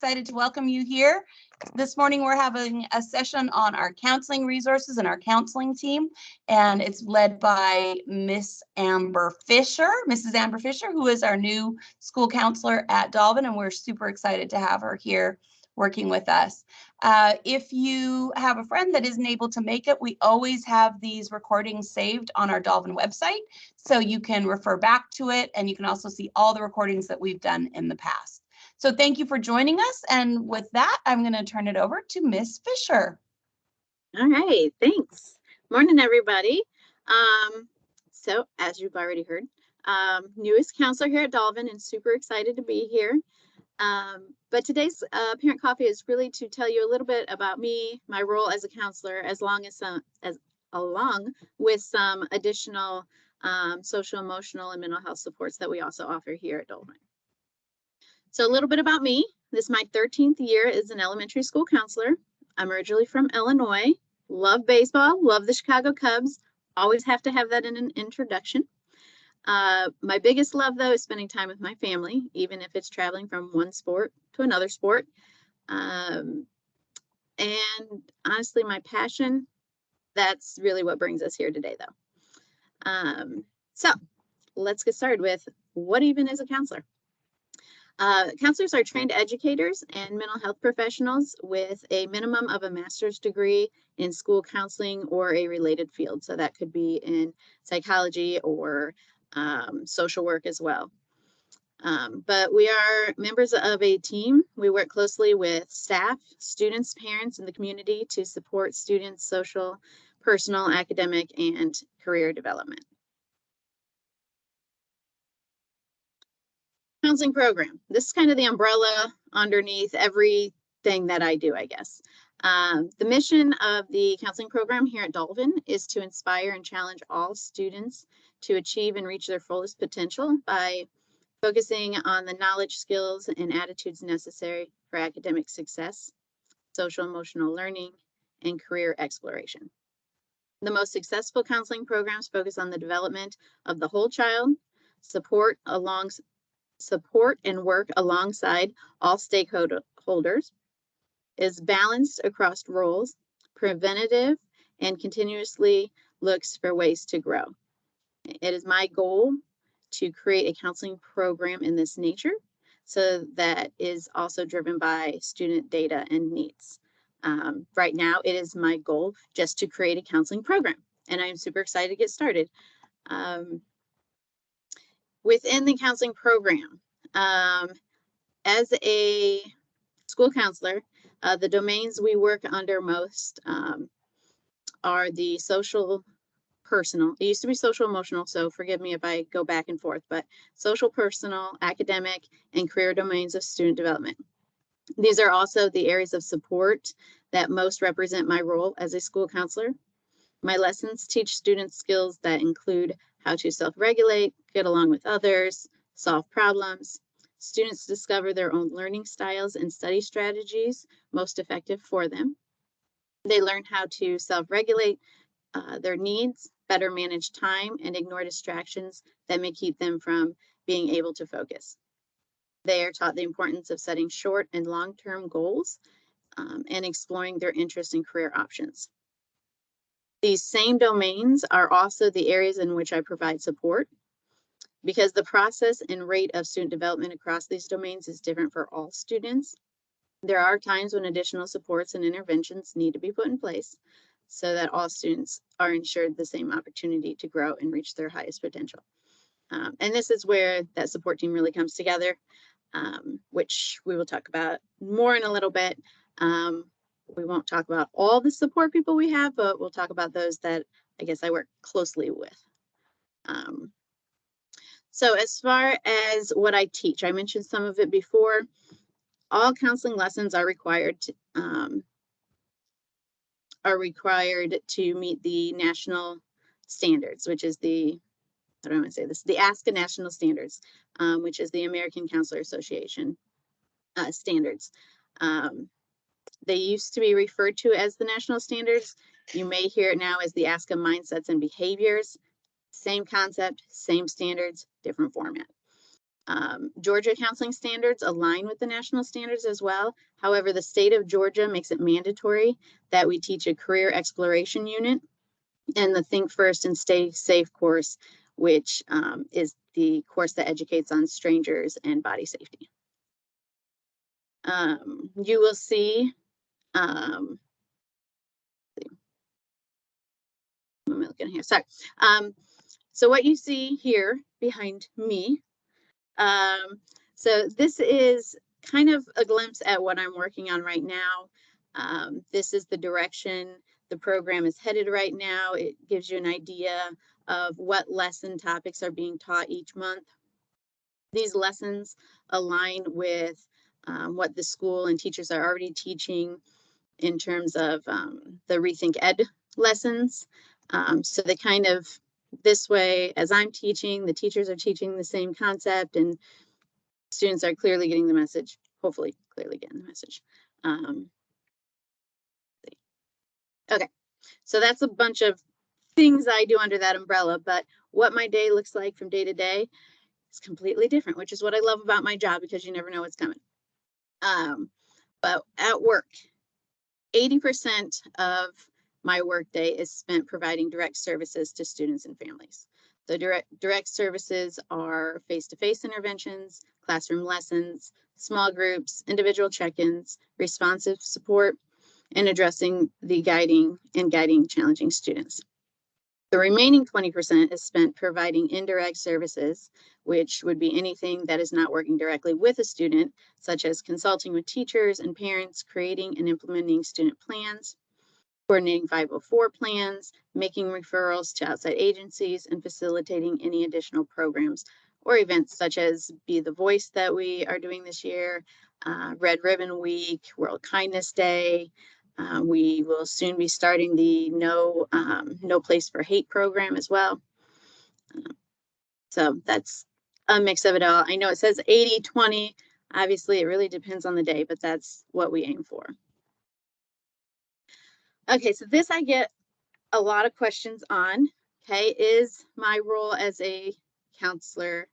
excited to welcome you here. This morning we're having a session on our counseling resources and our counseling team, and it's led by Mrs. Amber Fisher, who is our new school counselor at Dolvin, and we're super excited to have her here working with us. If you have a friend that isn't able to make it, we always have these recordings saved on our Dolvin website, so you can refer back to it, and you can also see all the recordings that we've done in the past. So thank you for joining us. And with that, I'm going to turn it over to Miss Fisher. All right, thanks. Morning, everybody. So as you've already heard, newest counselor here at Dolvin and super excited to be here. But today's Parent Coffee is really to tell you a little bit about me, my role as a counselor, along with some additional social, emotional, and mental health supports that we also offer here at Dolvin. So a little bit about me. This is my 13th year as an elementary school counselor. I'm originally from Illinois, love baseball, love the Chicago Cubs, always have to have that in an introduction. My biggest love, though, is spending time with my family, even if it's traveling from one sport to another sport. And honestly, my passion, that's really what brings us here today, though. So let's get started with what even is a counselor? Counselors are trained educators and mental health professionals with a minimum of a master's degree in school counseling or a related field. So that could be in psychology or social work as well. But we are members of a team. We work closely with staff, students, parents, and the community to support students' social, personal, academic, and career development. Counseling program. This is kind of the umbrella underneath everything that I do, I guess. The mission of the counseling program here at Dolvin is to inspire and challenge all students to achieve and reach their fullest potential by focusing on the knowledge, skills, and attitudes necessary for academic success, social emotional learning, and career exploration. The most successful counseling programs focus on the development of the whole child, support and work alongside all stakeholders, is balanced across roles, preventative, and continuously looks for ways to grow. It is my goal to create a counseling program in this nature so that is also driven by student data and needs. Right now, it is my goal just to create a counseling program, and I'm super excited to get started. Within the counseling program, as a school counselor, the domains we work under most are the social, personal. It used to be social emotional, so forgive me if I go back and forth, but social, personal, academic, and career domains of student development. These are also the areas of support that most represent my role as a school counselor. My lessons teach students skills that include how to self-regulate, get along with others, solve problems. Students discover their own learning styles and study strategies most effective for them. They learn how to self-regulate their needs, better manage time, and ignore distractions that may keep them from being able to focus. They are taught the importance of setting short and long-term goals and exploring their interests and career options. These same domains are also the areas in which I provide support. Because the process and rate of student development across these domains is different for all students, there are times when additional supports and interventions need to be put in place so that all students are ensured the same opportunity to grow and reach their highest potential. And this is where that support team really comes together, which we will talk about more in a little bit. We won't talk about all the support people we have, but we'll talk about those that I guess I work closely with. So as far as what I teach, I mentioned some of it before. All counseling lessons are required to meet the national standards, which is the, how do I want to say this? The ASCA national standards, which is the American Counselor Association standards. They used to be referred to as the national standards. You may hear it now as the ASCA mindsets and behaviors. Same concept, same standards, different format. Georgia counseling standards align with the national standards as well. However, the state of Georgia makes it mandatory that we teach a career exploration unit and the Think First and Stay Safe course, which is the course that educates on strangers and body safety. You will see, what am I looking here? Sorry. So what you see here behind me, so this is kind of a glimpse at what I'm working on right now. This is the direction the program is headed right now. It gives you an idea of what lesson topics are being taught each month. These lessons align with what the school and teachers are already teaching in terms of the Rethink Ed lessons. So they kind of, this way, as I'm teaching, the teachers are teaching the same concept and students are clearly getting the message, hopefully clearly getting the message. Okay, so that's a bunch of things I do under that umbrella, but what my day looks like from day to day is completely different, which is what I love about my job because you never know what's coming. But at work, 80% of my workday is spent providing direct services to students and families. The direct services are face-to-face interventions, classroom lessons, small groups, individual check-ins, responsive support, and addressing the guiding challenging students. The remaining 20% is spent providing indirect services, which would be anything that is not working directly with a student, such as consulting with teachers and parents, creating and implementing student plans, coordinating 504 plans, making referrals to outside agencies, and facilitating any additional programs or events such as Be the Voice that we are doing this year, Red Ribbon Week, World Kindness Day. We will soon be starting the No Place for Hate program as well. So that's a mix of it all. I know it says 80-20. Obviously, it really depends on the day, but that's what we aim for. Okay, so this I get a lot of questions on. Okay, is my role as a counselor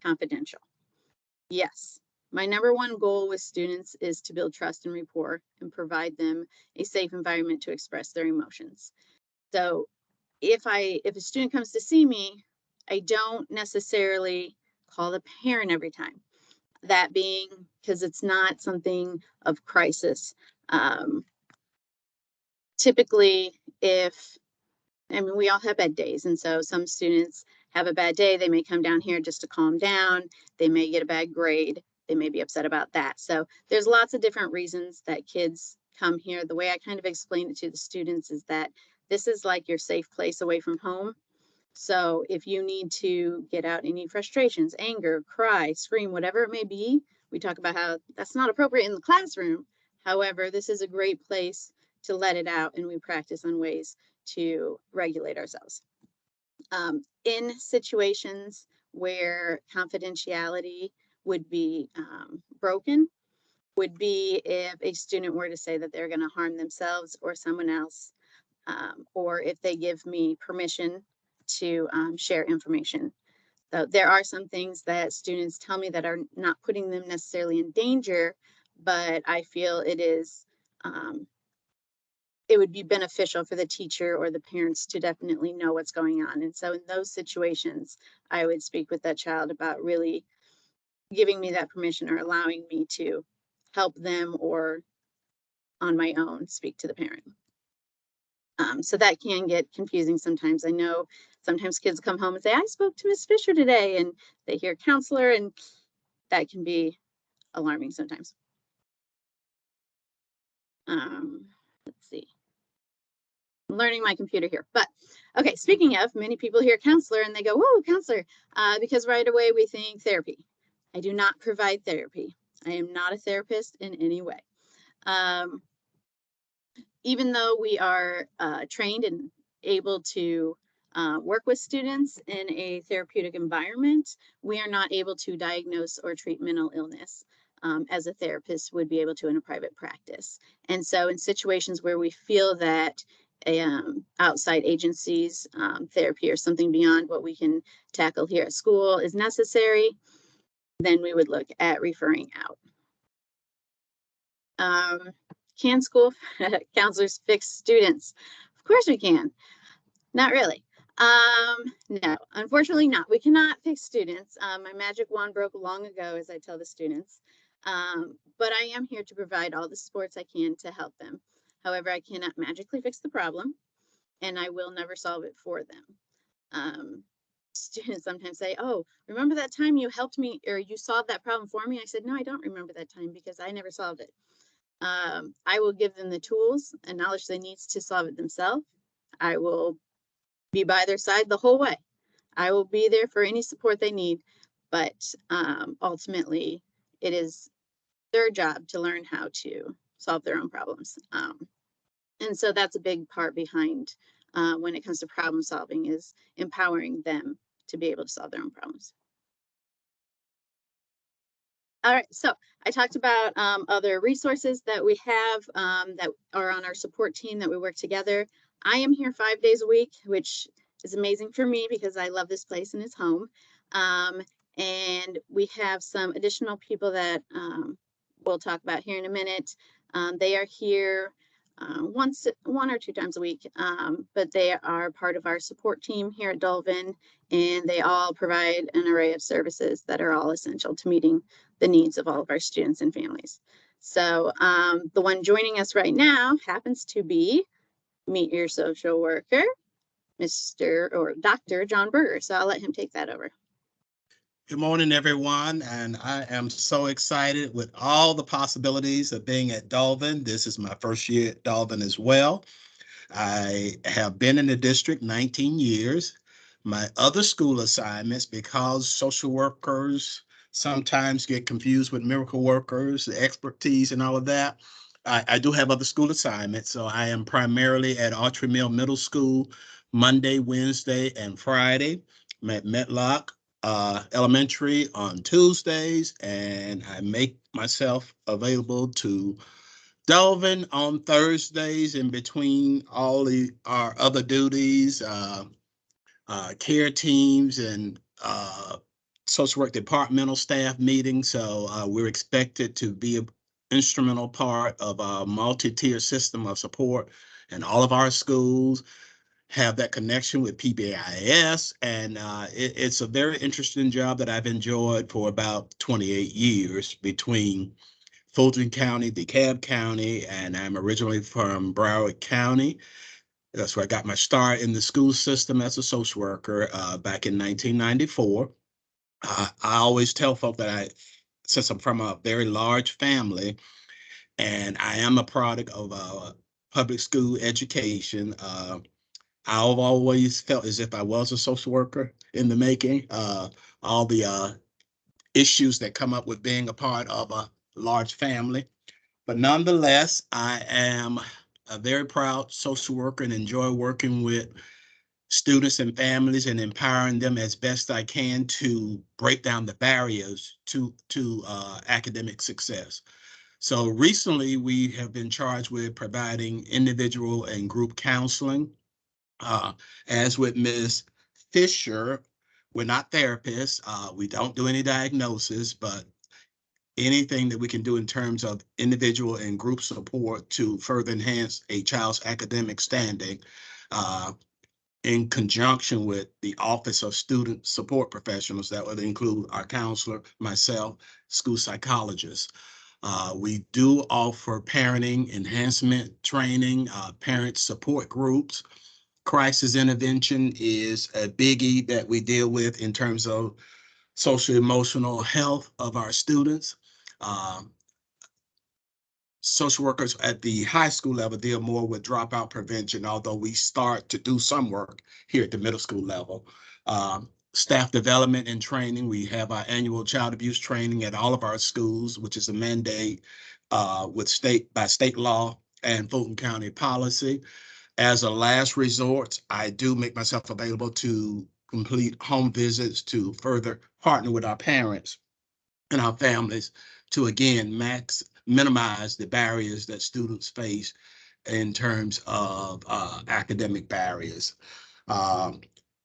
confidential? Yes. My number one goal with students is to build trust and rapport and provide them a safe environment to express their emotions. So if a student comes to see me, I don't necessarily call the parent every time. That being because it's not something of crisis. Typically, we all have bad days, and so some students have a bad day, they may come down here just to calm down, they may get a bad grade, they may be upset about that. So there's lots of different reasons that kids come here. The way I kind of explain it to the students is that this is like your safe place away from home. So if you need to get out any frustrations, anger, cry, scream, whatever it may be, we talk about how that's not appropriate in the classroom. However, this is a great place to let it out, and we practice on ways to regulate ourselves. In situations where confidentiality would be broken, would be if a student were to say that they're going to harm themselves or someone else, or if they give me permission to share information. So there are some things that students tell me that are not putting them necessarily in danger, but I feel it is it would be beneficial for the teacher or the parents to definitely know what's going on. And so in those situations, I would speak with that child about really giving me that permission or allowing me to help them or on my own speak to the parent. So that can get confusing sometimes. I know sometimes kids come home and say, I spoke to Miss Fisher today, and they hear counselor, and that can be alarming sometimes. Let's see. I'm learning my computer here, but okay, speaking of, many people hear counselor and they go, whoa, counselor, because right away we think therapy. I do not provide therapy. I am not a therapist in any way. Even though we are trained and able to work with students in a therapeutic environment, we are not able to diagnose or treat mental illness as a therapist would be able to in a private practice. And so in situations where we feel that outside agencies therapy or something beyond what we can tackle here at school is necessary, then we would look at referring out. Can school counselors fix students? Of course we can. Not really. No, unfortunately not. We cannot fix students. My magic wand broke long ago, as I tell the students. But I am here to provide all the supports I can to help them. However, I cannot magically fix the problem, and I will never solve it for them. Students sometimes say, "Oh, remember that time you helped me or you solved that problem for me?" I said, "No, I don't remember that time because I never solved it." I will give them the tools and knowledge they need to solve it themselves. I will be by their side the whole way. I will be there for any support they need, but ultimately it is their job to learn how to solve their own problems. And so that's a big part behind when it comes to problem solving, is empowering them to be able to solve their own problems. All right, so I talked about other resources that we have that are on our support team that we work together. I am here 5 days a week, which is amazing for me because I love this place and it's home. And we have some additional people that we'll talk about here in a minute. They are here one or two times a week, but they are part of our support team here at Dolvin, and they all provide an array of services that are all essential to meeting the needs of all of our students and families. So the one joining us right now happens to be Meet Your Social Worker, Mr. or Dr. John Berger. So I'll let him take that over. Good morning, everyone, and I am so excited with all the possibilities of being at Dolvin. This is my first year at Dolvin as well. I have been in the district 19 years. My other school assignments, because social workers sometimes get confused with miracle workers, the expertise and all of that, I do have other school assignments. So I am primarily at Autry Mill Middle School, Monday, Wednesday, and Friday. I'm at Metlock Elementary on Tuesdays, and I make myself available to Dolvin on Thursdays in between all our other duties, care teams and social work departmental staff meetings. So we're expected to be an instrumental part of a multi-tier system of support in all of our schools, have that connection with PBIS, and it's a very interesting job that I've enjoyed for about 28 years between Fulton County, DeKalb County, and I'm originally from Broward County. That's where I got my start in the school system as a social worker back in 1994. I always tell folk that since I'm from a very large family, and I am a product of public school education, I've always felt as if I was a social worker in the making. All the issues that come up with being a part of a large family. But nonetheless, I am a very proud social worker and enjoy working with students and families and empowering them as best I can to break down the barriers to academic success. So recently, we have been charged with providing individual and group counseling. As with Ms. Fisher, we're not therapists. We don't do any diagnosis, but anything that we can do in terms of individual and group support to further enhance a child's academic standing in conjunction with the Office of Student Support Professionals. That would include our counselor, myself, school psychologists. We do offer parenting enhancement training, parent support groups. Crisis intervention is a biggie that we deal with in terms of social emotional health of our students. Social workers at the high school level deal more with dropout prevention, although we start to do some work here at the middle school level. Staff development and training. We have our annual child abuse training at all of our schools, which is a mandate by state law and Fulton County policy. As a last resort, I do make myself available to complete home visits to further partner with our parents and our families to, again, minimize the barriers that students face in terms of academic barriers.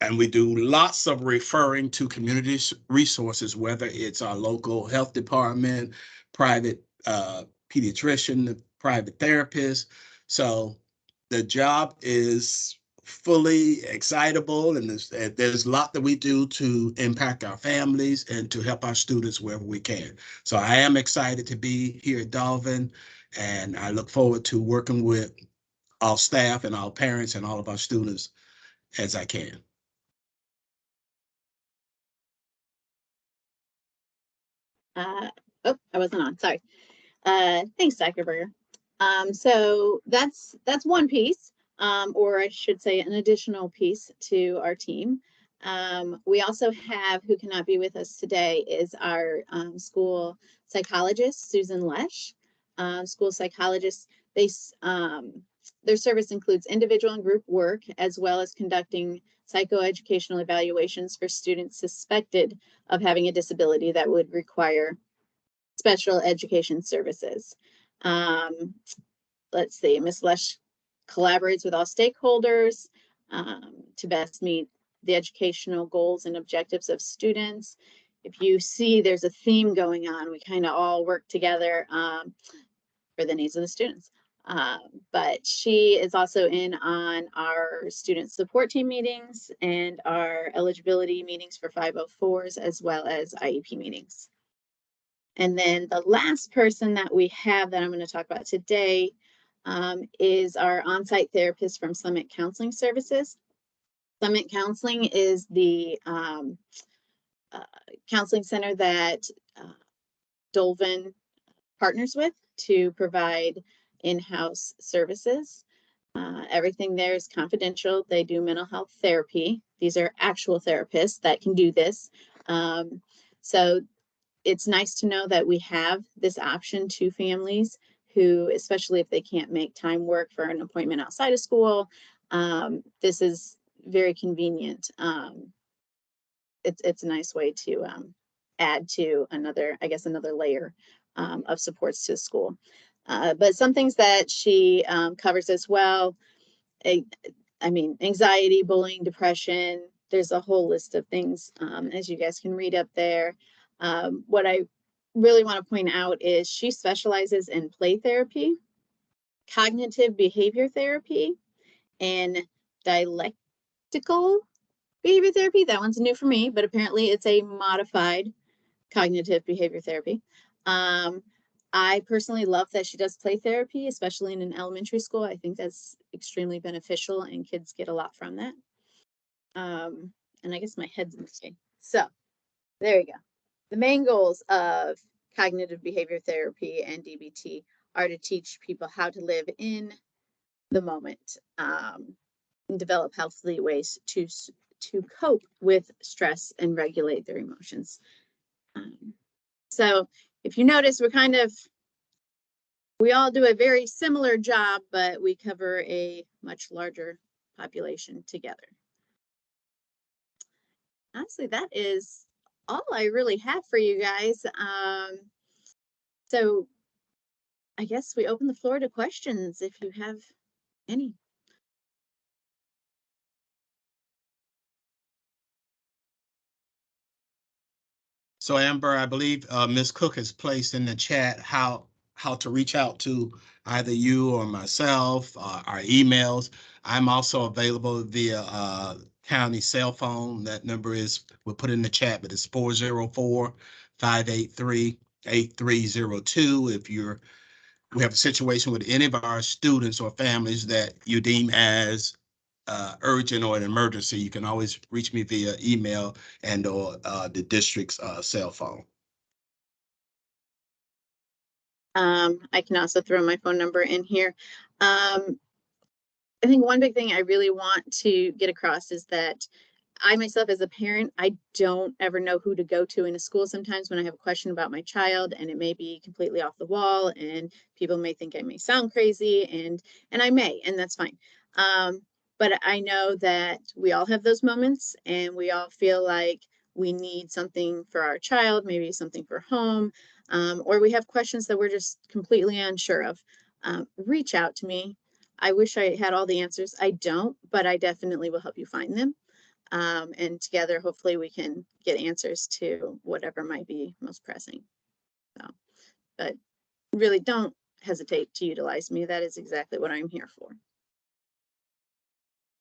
And we do lots of referring to community resources, whether it's our local health department, private pediatrician, private therapist. So the job is fully excitable, and there's a lot that we do to impact our families and to help our students wherever we can. So I am excited to be here at Dolvin, and I look forward to working with all staff and all parents and all of our students as I can. Oh, I wasn't on, sorry. Thanks, Dr. Berger. So that's one piece, or I should say an additional piece to our team. We also have, who cannot be with us today, is our school psychologist, Susan Lesh. School psychologists, their service includes individual and group work, as well as conducting psychoeducational evaluations for students suspected of having a disability that would require special education services. Let's see, Ms. Lesh collaborates with all stakeholders to best meet the educational goals and objectives of students. If you see there's a theme going on, we kind of all work together for the needs of the students. But she is also in on our student support team meetings and our eligibility meetings for 504s, as well as IEP meetings. And then the last person that we have that I'm going to talk about today is our on-site therapist from Summit Counseling Services. Summit Counseling is the counseling center that Dolvin partners with to provide in-house services. Everything there is confidential. They do mental health therapy. These are actual therapists that can do this. So it's nice to know that we have this option to families who, especially if they can't make time work for an appointment outside of school, this is very convenient. It's a nice way to add to another layer of supports to the school. But some things that she covers as well, I mean, anxiety, bullying, depression, there's a whole list of things, as you guys can read up there. What I really want to point out is she specializes in play therapy, cognitive behavior therapy, and dialectical behavior therapy. That one's new for me, but apparently it's a modified cognitive behavior therapy. I personally love that she does play therapy, especially in an elementary school. I think that's extremely beneficial and kids get a lot from that. And I guess my head's in the way. So there you go. The main goals of cognitive behavior therapy and DBT are to teach people how to live in the moment and develop healthy ways to cope with stress and regulate their emotions. So if you notice, we all do a very similar job, but we cover a much larger population together. Honestly, that is all I really have for you guys. So I guess we open the floor to questions if you have any. So Amber, I believe Ms. Cook has placed in the chat how to reach out to either you or myself, our emails. I'm also available via county cell phone. That number we'll put in the chat, but it's 404-583-8302. If we have a situation with any of our students or families that you deem as urgent or an emergency, you can always reach me via email and or the district's cell phone. I can also throw my phone number in here. I think one big thing I really want to get across is that I myself as a parent, I don't ever know who to go to in a school sometimes when I have a question about my child, and it may be completely off the wall and people may think I may sound crazy, and I may, and that's fine. But I know that we all have those moments and we all feel like we need something for our child, maybe something for home, or we have questions that we're just completely unsure of. Reach out to me. I wish I had all the answers. I don't, but I definitely will help you find them. And together, hopefully we can get answers to whatever might be most pressing. So, but really don't hesitate to utilize me. That is exactly what I'm here for.